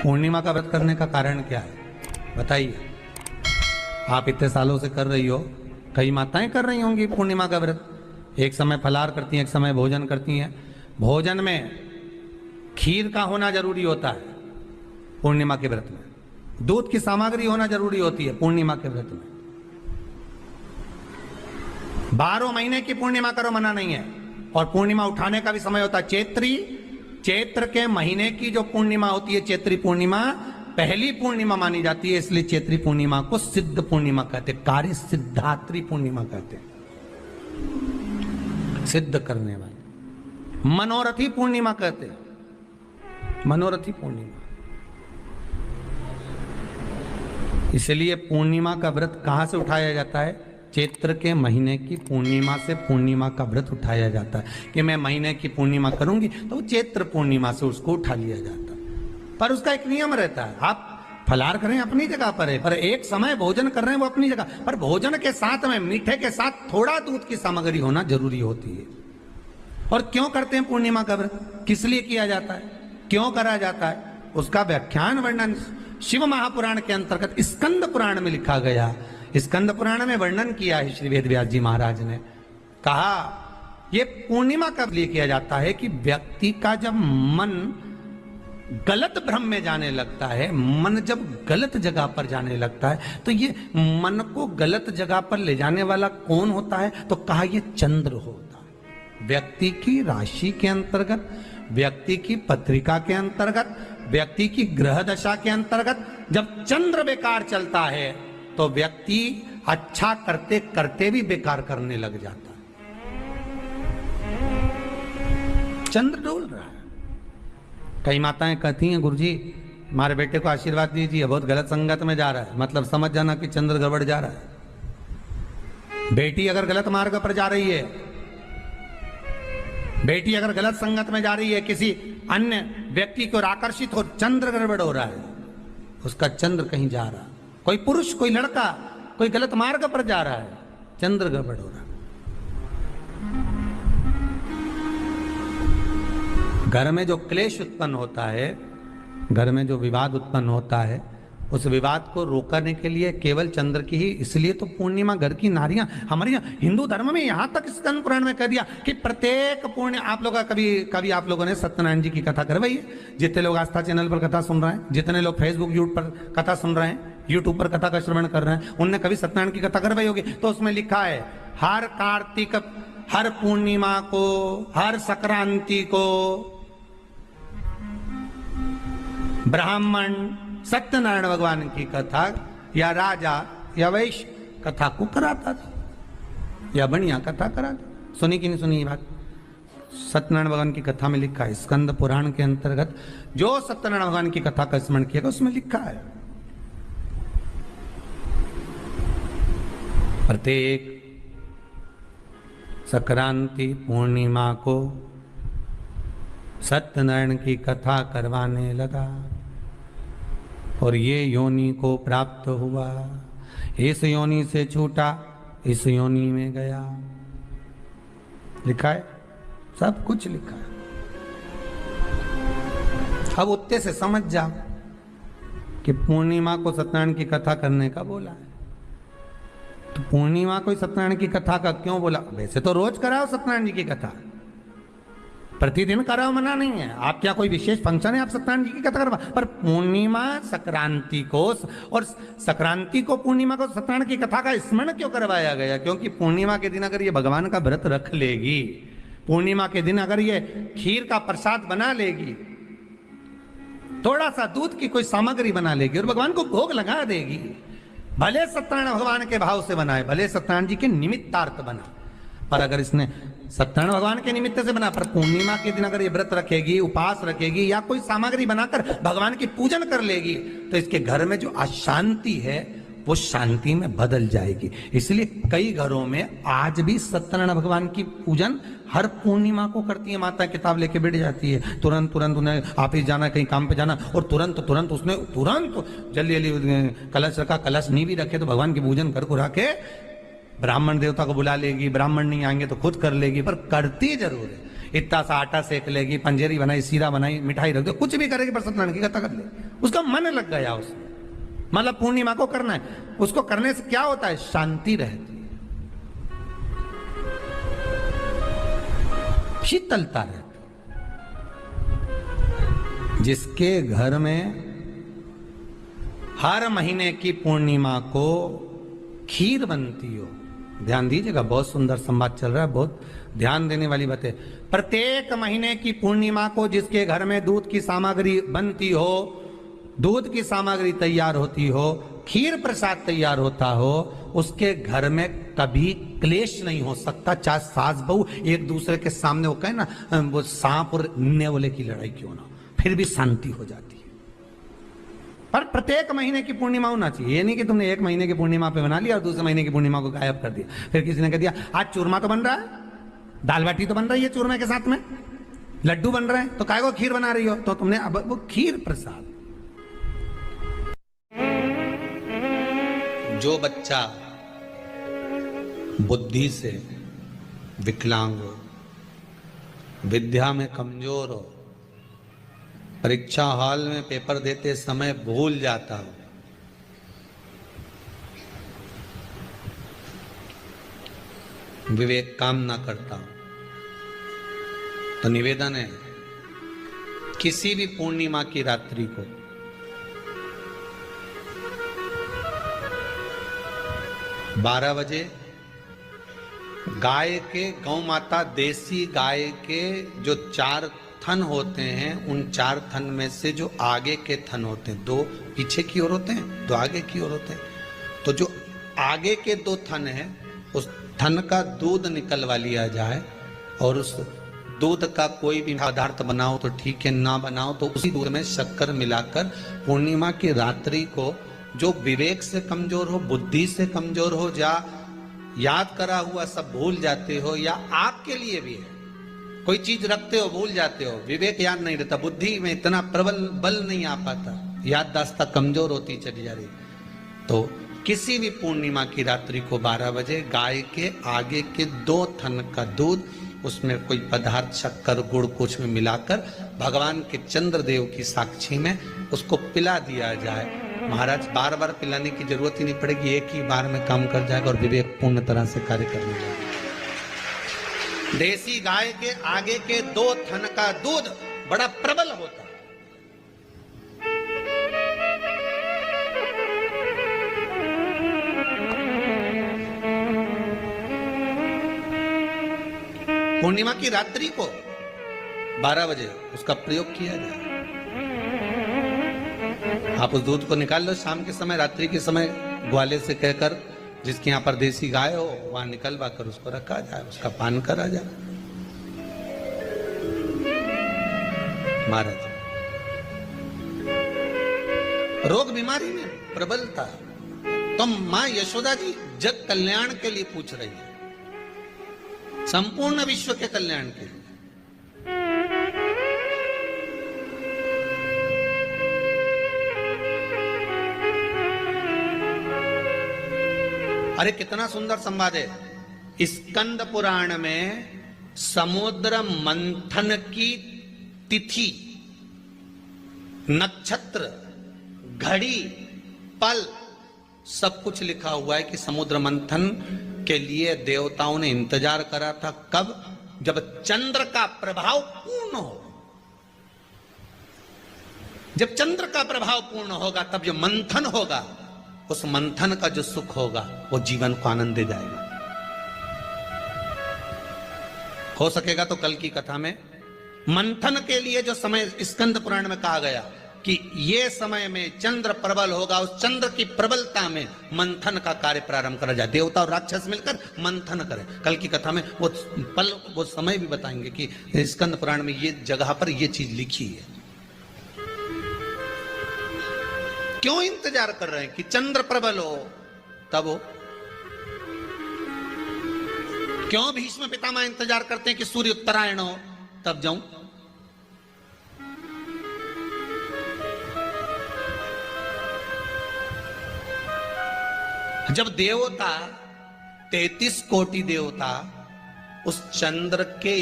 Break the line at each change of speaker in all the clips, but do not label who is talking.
पूर्णिमा का व्रत करने का कारण क्या है बताइए। आप इतने सालों से कर रही हो, कई माताएं कर रही होंगी पूर्णिमा का व्रत। एक समय फलाहार करती हैं, एक समय भोजन करती हैं। भोजन में खीर का होना जरूरी होता है पूर्णिमा के व्रत में। दूध की सामग्री होना जरूरी होती है पूर्णिमा के व्रत में। 12 महीने की पूर्णिमा करो मना नहीं है। और पूर्णिमा उठाने का भी समय होता है चैत्र के महीने की जो पूर्णिमा होती है, चैत्री पूर्णिमा पहली पूर्णिमा मानी जाती है, इसलिए चैत्री पूर्णिमा को सिद्ध पूर्णिमा कहते, कार्य सिद्धात्री पूर्णिमा कहते, सिद्ध करने वाली। मनोरथी पूर्णिमा कहते, मनोरथी पूर्णिमा। इसलिए पूर्णिमा का व्रत कहां से उठाया जाता है? चैत्र के महीने की पूर्णिमा से पूर्णिमा का व्रत उठाया जाता है कि मैं महीने की पूर्णिमा करूंगी तो चैत्र पूर्णिमा से उसको उठा लिया जाता है। पर उसका एक नियम रहता है, आप फलाहार करें अपनी जगह पर है, पर एक समय भोजन कर रहे हैं वो अपनी जगह पर। भोजन के साथ में मीठे के साथ थोड़ा दूध की सामग्री होना जरूरी होती है। और क्यों करते हैं पूर्णिमा का व्रत, किस लिए किया जाता है, क्यों करा जाता है, उसका व्याख्यान वर्णन शिव महापुराण के अंतर्गत स्कंद पुराण में लिखा गया। स्कंद पुराण में वर्णन किया है श्री वेदव्यास जी महाराज ने। कहा ये पूर्णिमा कब लिए किया जाता है कि व्यक्ति का जब मन गलत भ्रम में जाने लगता है, मन जब गलत जगह पर जाने लगता है, तो ये मन को गलत जगह पर ले जाने वाला कौन होता है? तो कहा ये चंद्र होता है। व्यक्ति की राशि के अंतर्गत, व्यक्ति की पत्रिका के अंतर्गत, व्यक्ति की ग्रह दशा के अंतर्गत जब चंद्र बेकार चलता है तो व्यक्ति अच्छा करते करते भी बेकार करने लग जाता है। चंद्र डोल रहा है। कई माताएं कहती हैं गुरुजी हमारे बेटे को आशीर्वाद दीजिए, बहुत गलत संगत में जा रहा है, मतलब समझ जाना कि चंद्र गड़बड़ जा रहा है। बेटी अगर गलत मार्ग पर जा रही है, बेटी अगर गलत संगत में जा रही है, किसी अन्य व्यक्ति की ओर आकर्षित हो, चंद्र गड़बड़ हो रहा है, उसका चंद्र कहीं जा रहा है। कोई पुरुष, कोई लड़का, कोई गलत मार्ग पर जा रहा है, चंद्र गड़बड़ हो रहा है। घर में जो क्लेश उत्पन्न होता है, घर में जो विवाद उत्पन्न होता है, उस विवाद को रोकने के लिए केवल चंद्र की ही, इसलिए तो पूर्णिमा घर की नारियां हमारे हिंदू धर्म में यहां तक स्कंद पुराण में कह दिया कि प्रत्येक पूर्ण। आप लोग कभी आप लोगों ने सत्यनारायण जी की कथा करवाई है? जितने लोग आस्था चैनल पर कथा सुन रहे हैं, जितने लोग फेसबुक यूट्यूब पर कथा सुन रहे हैं, यूट्यूब पर कथा का श्रवण कर रहे हैं, उनने कभी सत्यनारायण की कथा करवाई होगी। तो उसमें लिखा है हर कार्तिक, हर पूर्णिमा को, हर संक्रांति को ब्राह्मण सत्यनारायण भगवान की कथा या राजा या वैश्य कथा को कराता था, या बढ़िया कथा कराता। सुनी कि नहीं सुनी ये बात? सत्यनारायण भगवान की कथा में लिखा है, स्कंद पुराण के अंतर्गत जो सत्यनारायण भगवान की कथा का स्मरण किया उसमें लिखा है प्रत्येक संक्रांति पूर्णिमा को सत्यनारायण की कथा करवाने लगा और ये योनि को प्राप्त हुआ, इस योनि से छूटा, इस योनि में गया। लिखा है, सब कुछ लिखा है। अब उत्ते से समझ जाओ कि पूर्णिमा को सत्यनारायण की कथा करने का बोला है, तो पूर्णिमा को सत्यनारायण की कथा का क्यों बोला? वैसे तो रोज कराओ सत्यनारायण जी की कथा, प्रतिदिन कराओ, मना नहीं है। आप क्या कोई विशेष फंक्शन है आप सत्यनारायण जी की कथा करवा? पर पूर्णिमा संक्रांति को, और संक्रांति को पूर्णिमा को सत्यनारायण की कथा का स्मरण क्यों करवाया गया? क्योंकि पूर्णिमा के दिन अगर ये भगवान का व्रत रख लेगी, पूर्णिमा के दिन अगर ये खीर का प्रसाद बना लेगी, थोड़ा सा दूध की कोई सामग्री बना लेगी और भगवान को भोग लगा देगी, भले सत्यनारायण भगवान के भाव से बनाए, भले सत्यनारायण जी के निमित्तार्थ बना, पर अगर इसने सत्यनारायण भगवान के निमित्त से बना, पर पूर्णिमा के दिन अगर ये व्रत रखेगी, उपास रखेगी या कोई सामग्री बनाकर भगवान की पूजन कर लेगी, तो इसके घर में जो अशांति है वो शांति में बदल जाएगी। इसलिए कई घरों में आज भी सत्यनारायण भगवान की पूजन हर पूर्णिमा को करती है। माता किताब लेके बैठ जाती है, तुरंत उन्हें ऑफिस जाना, कहीं काम पे जाना, और तुरंत उसने जल्दी जल्दी कलश रखा, कलश नहीं भी रखे तो भगवान की पूजन कर को रखे, ब्राह्मण देवता को बुला लेगी, ब्राह्मण नहीं आएंगे तो खुद कर लेगी, पर करती जरूर है। इतना सा आटा सेक लेगी, पंजेरी बनाई, सीरा बनाई, मिठाई रख दो, कुछ भी करेगी पर सत्यनारायण की कथा कर ले। उसका मन लग गया उसमें, मतलब पूर्णिमा को करना है। उसको करने से क्या होता है? शांति रहती है, शीतलता रहती। जिसके घर में हर महीने की पूर्णिमा को खीर बनती हो, ध्यान दीजिएगा, बहुत सुंदर संवाद चल रहा है, बहुत ध्यान देने वाली बात है। प्रत्येक महीने की पूर्णिमा को जिसके घर में दूध की सामग्री बनती हो, दूध की सामग्री तैयार होती हो, खीर प्रसाद तैयार होता हो, उसके घर में कभी क्लेश नहीं हो सकता। चाहे सास बहू एक दूसरे के सामने वो कहे ना, वो सांप और नेवले की लड़ाई क्यों ना, फिर भी शांति हो जाती है। पर प्रत्येक महीने की पूर्णिमा होना चाहिए। ये नहीं कि तुमने एक महीने की पूर्णिमा पे बना लिया और दूसरे महीने की पूर्णिमा को गायब कर दिया। फिर किसी ने कह दिया आज चूरमा तो बन रहा है, दाल बाटी तो बन रही है चूरमे के साथ में, लड्डू बन रहे हैं, तो काय को खीर बना रही हो? तो तुमने अब वो खीर प्रसाद। जो बच्चा बुद्धि से विकलांग हो, विद्या में कमजोर हो, परीक्षा हॉल में पेपर देते समय भूल जाता हो, विवेक काम ना करता हो, तो निवेदन है किसी भी पूर्णिमा की रात्रि को बारह बजे गाय के, गौ माता देसी गाय के जो 4 थन होते हैं, उन 4 थन में से जो आगे के थन होते हैं, 2 पीछे की ओर होते हैं, 2 आगे की ओर होते हैं, तो जो आगे के 2 थन हैं उस थन का दूध निकलवा लिया जाए और उस दूध का कोई भी पदार्थ बनाओ तो ठीक है, ना बनाओ तो उसी दूध में शक्कर मिलाकर पूर्णिमा की रात्रि को जो विवेक से कमजोर हो, बुद्धि से कमजोर हो, या याद करा हुआ सब भूल जाते हो, या आपके लिए भी है कोई चीज रखते हो भूल जाते हो, विवेक याद नहीं रहता, बुद्धि में इतना प्रबल बल नहीं आ पाता, याददाश्त कमजोर होती चली जा रही, तो किसी भी पूर्णिमा की रात्रि को 12 बजे गाय के आगे के 2 थन का दूध, उसमें कोई पदार्थ शक्कर गुड़ कुछ में मिलाकर भगवान के चंद्रदेव की साक्षी में उसको पिला दिया जाए। महाराज बार बार पिलाने की जरूरत ही नहीं पड़ेगी, एक ही बार में काम कर जाएगा और विवेक पूर्ण तरह से कार्य करने लगेगा। देसी गाय के आगे के 2 थन का दूध बड़ा प्रबल होता है। पूर्णिमा की रात्रि को 12 बजे उसका प्रयोग किया जाए। आप उस दूध को निकाल लो शाम के समय, रात्रि के समय ग्वाले से कहकर जिसके यहाँ पर देसी गाय हो वहां निकलवा कर उसको रखा जाए, उसका पान करा जाए। महाराज रोग बीमारी में प्रबलता, तो मां यशोदा जी जग कल्याण के लिए पूछ रही है, संपूर्ण विश्व के कल्याण के लिए। अरे कितना सुंदर संवाद है। स्कंद पुराण में समुद्र मंथन की तिथि, नक्षत्र, घड़ी, पल सब कुछ लिखा हुआ है कि समुद्र मंथन के लिए देवताओं ने इंतजार करा था। कब? जब चंद्र का प्रभाव पूर्ण हो। जब चंद्र का प्रभाव पूर्ण होगा तब जो मंथन होगा, उस मंथन का जो सुख होगा वो जीवन को आनंद दे जाएगा। हो सकेगा तो कल की कथा में मंथन के लिए जो समय स्कंद पुराण में कहा गया कि ये समय में चंद्र प्रबल होगा, उस चंद्र की प्रबलता में मंथन का कार्य प्रारंभ करा जाए। देवता और राक्षस मिलकर मंथन करें। कल की कथा में वो पल, वो समय भी बताएंगे कि स्कंद पुराण में ये जगह पर ये चीज लिखी है। क्यों इंतजार कर रहे हैं कि चंद्र प्रबल हो तब हो? क्यों भीष्म पितामह इंतजार करते हैं कि सूर्य उत्तरायण हो तब जाऊं? जब देवता 33 कोटि देवता उस चंद्र के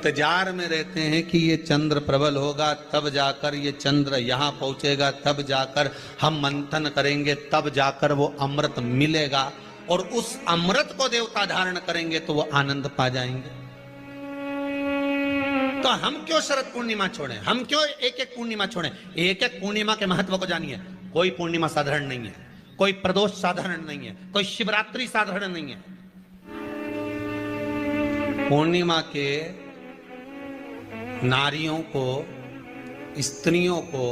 इंतजार में रहते हैं कि ये चंद्र प्रबल होगा, तब जाकर ये चंद्र यहाँ पहुंचेगा, तब जाकर हम मंथन करेंगे, तब जाकर वो अमृत मिलेगा, और उस अमृत को देवता धारण करेंगे तो वो आनंद पा जाएंगे। तो हम क्यों शरद पूर्णिमा छोड़ें? हम क्यों एक एक पूर्णिमा छोड़ें? एक एक पूर्णिमा के महत्व को जानिए। कोई पूर्णिमा साधारण नहीं है, कोई प्रदोष साधारण नहीं है, कोई शिवरात्रि साधारण नहीं है। पूर्णिमा के नारियों को, स्त्रियों को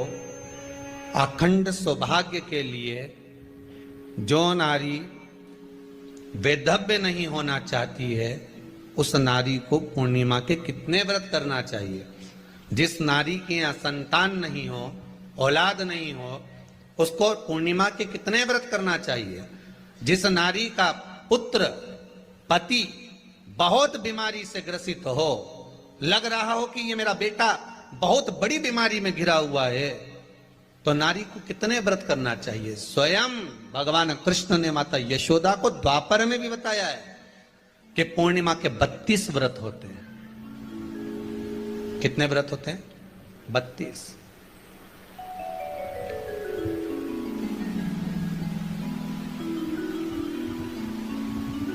अखंड सौभाग्य के लिए, जो नारी वैधव्य नहीं होना चाहती है, उस नारी को पूर्णिमा के कितने व्रत करना चाहिए? जिस नारी के यहाँ संतान नहीं हो, औलाद नहीं हो, उसको पूर्णिमा के कितने व्रत करना चाहिए? जिस नारी का पुत्र, पति बहुत बीमारी से ग्रसित हो, लग रहा हो कि ये मेरा बेटा बहुत बड़ी बीमारी में घिरा हुआ है, तो नारी को कितने व्रत करना चाहिए? स्वयं भगवान कृष्ण ने माता यशोदा को द्वापर में भी बताया है कि पूर्णिमा के 32 व्रत होते हैं। कितने व्रत होते हैं? 32।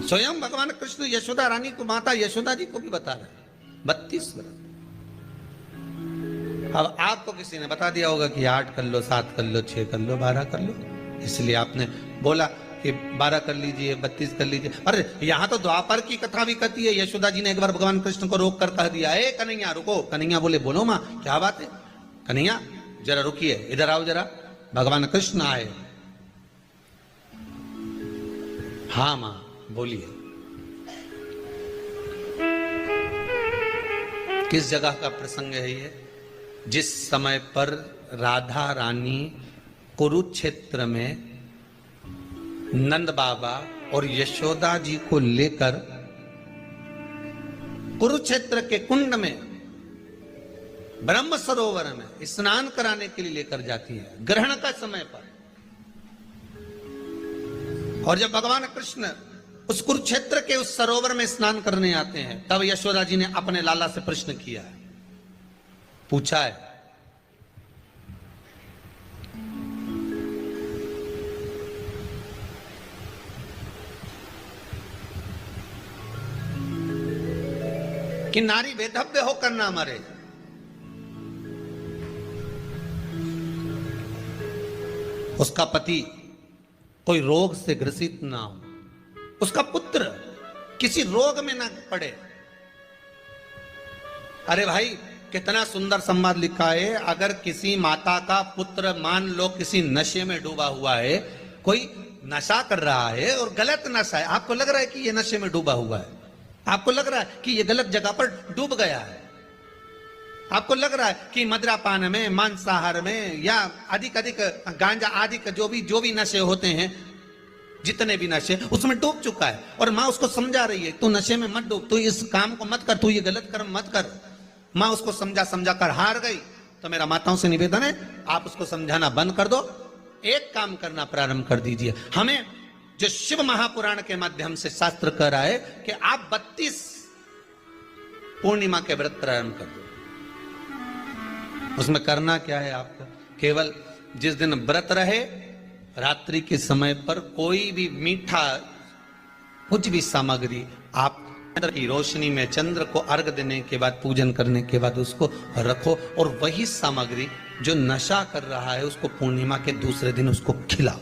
स्वयं भगवान कृष्ण यशोदा रानी को, माता यशोदा जी को भी बता रहे हैं 32 व्रत। अब आपको किसी ने बता दिया होगा कि 8 कर लो, 7 कर लो, 6 कर लो, 12 कर लो, इसलिए आपने बोला कि 12 कर लीजिए, 32 कर लीजिए। अरे यहां तो द्वापर की कथा भी कहती है। यशोदा जी ने एक बार भगवान कृष्ण को रोक कर कह दिया, ए कन्हैया रुको। कन्हैया बोले, बोलो मां क्या बात है? कन्हैया जरा रुकिए, इधर आओ जरा। भगवान कृष्ण आए। हाँ मां बोलिए। किस जगह का प्रसंग है ये? जिस समय पर राधा रानी कुरुक्षेत्र में नंद बाबा और यशोदा जी को लेकर कुरुक्षेत्र के कुंड में, ब्रह्म सरोवर में स्नान कराने के लिए लेकर जाती है, ग्रहण का समय पर। और जब भगवान कृष्ण उस कुरुक्षेत्र के उस सरोवर में स्नान करने आते हैं, तब यशोदा जी ने अपने लाला से प्रश्न किया है, पूछा है कि नारी वेधव्य होकर ना मरे। उसका पति कोई रोग से ग्रसित ना हो, उसका पुत्र किसी रोग में ना पड़े। अरे भाई कितना सुंदर संवाद लिखा है। अगर किसी माता का पुत्र मान लो किसी नशे में डूबा हुआ है, कोई नशा कर रहा है और गलत नशा है, आपको लग रहा है कि ये नशे में डूबा हुआ है, आपको लग रहा है कि ये गलत जगह पर डूब गया है, आपको लग रहा है कि मदिरापान में, मांसाहार में या अधिक गांजा आदि का जो भी नशे होते हैं, जितने भी नशे, उसमें डूब चुका है। और माँ उसको समझा रही है, तू नशे में मत डूब, तू इस काम को मत कर, तू ये गलत कर्म मत कर। माँ उसको समझा कर हार गई। तो मेरा माताओं से निवेदन है, आप उसको समझाना बंद कर दो, एक काम करना प्रारंभ कर दीजिए। हमें जो शिव महापुराण के माध्यम से शास्त्र कह रहा है कि आप 32 पूर्णिमा के व्रत प्रारंभ कर दो। उसमें करना क्या है आपको? केवल जिस दिन व्रत रहे, रात्रि के समय पर कोई भी मीठा, कुछ भी सामग्री आप चंद्र की रोशनी में, चंद्र को अर्घ देने के बाद, पूजन करने के बाद उसको रखो, और वही सामग्री जो नशा कर रहा है उसको पूर्णिमा के दूसरे दिन उसको खिलाओ।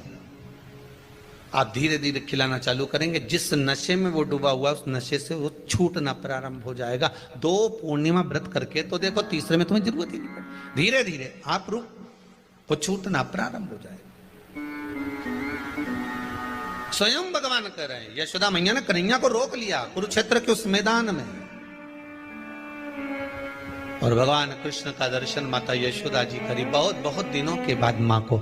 आप धीरे धीरे खिलाना चालू करेंगे, जिस नशे में वो डूबा हुआ उस नशे से वो छूटना प्रारंभ हो जाएगा। 2 पूर्णिमा व्रत करके तो देखो, तीसरे में तुम्हें जरूरत ही नहीं पड़े। धीरे धीरे आप रुक, वो छूटना प्रारंभ हो जाएगा। स्वयं भगवान कह रहे हैं, यशोदा मैया ने कन्हैया को रोक लिया कुरुक्षेत्र के उस मैदान में, और भगवान कृष्ण का दर्शन माता यशोदा जी करी। बहुत बहुत दिनों के बाद मां को